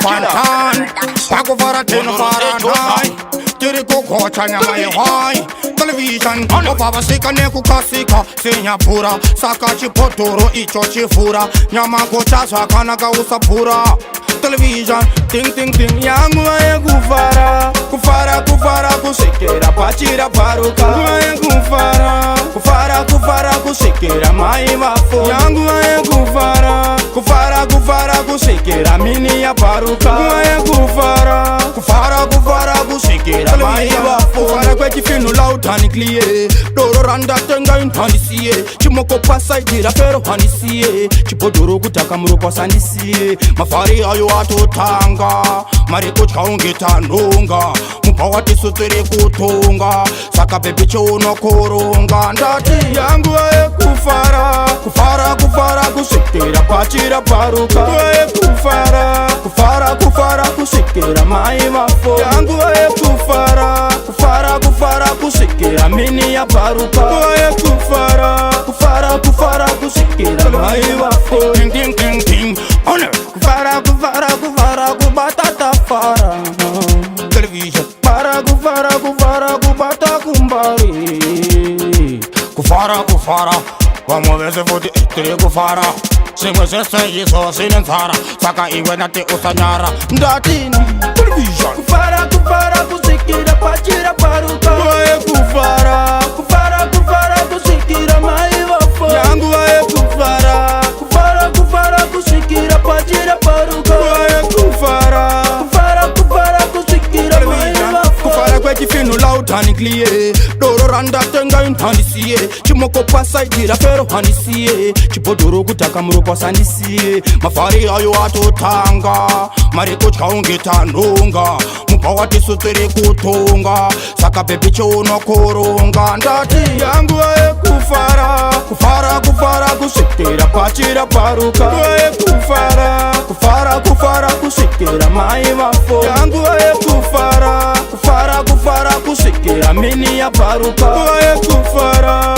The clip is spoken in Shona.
Fantan, Paco Faratino Faranai, Tirico Cocha Nyamai, television, Opava Sika Neku Kasika, Senya Pura, Sakachi Potoro, Ichochi Fura, Nyamako Chasa Kanaka Usapura, television, ting ting ting, Yangua Gufara, Kufara Kufara Kusikera, Pachira Paruka, Gufara, Kufara Kufara Kusikera, Maiva Fo, Yangua Gufara, Kufara Kufara Kusikera, Mini ya Paruka, Kufara, Kufara Kufara Kusikera, Maiva Fo, Kufara Kweki Finu Loud Honey Clear, Doro Randa Tenga in Honey Chimoko Pasa Gira Pero Honey Chipodoro Kutaka Murupa Sani Mafari ayo atotanga Mariko Chaungita Nunga Mpawati Sutere Kutunga Saka Bebe Chono Koronga Ndati Yangu ae Kufara Kufara Kufara Kusikera Pachira Paruka Ae Kufara Kufara Kufara Kusikera Maima Fo Yangu ae Kufara Kufara Kufara Kusikera Mini ya Paruka Ae Kufara Kufara Kufara Kusikera Maima Fo Ting ting ting ting Honor Kufara Kufara Kufara Kubatata Fara Television Para Kufara Kufara Kubata Kumbari Kufara Kufara Vamos ver se fode estrela Kufara Singwe se yiso sinensara Saka iwe nati usanyara Ndatini Television Kufara Kufara Kusikira Pachira Paruka Wae Kufara Kufara Kufara Kusikira Maiva Fo Yangu wae Kufara Kufara Kufara Kusikira Pachira Paruka Wae Kufara Kufara Kufara Kusikira Maiva Fo Kufara Kweki Finu Loud Honey Clear Doro Randa Tenga in Honey Chimoko Pasa Gira Pero Honey Chipodoro Kutaka Murupa Sani Mafari ayo atotanga Mariko Chaungita Nunga Mpawati Sutere Kutunga Saka Bebe Chono Koronga Ndati Yangu ae Kufara Kufara Kufara Kusikera Pachira Paruka Ae Kufara Kufara Kufara Kusikera Maima Fo Yangu ae Kufara Kufara Kufara Kusikera Mini ya Paruka Ae Kufara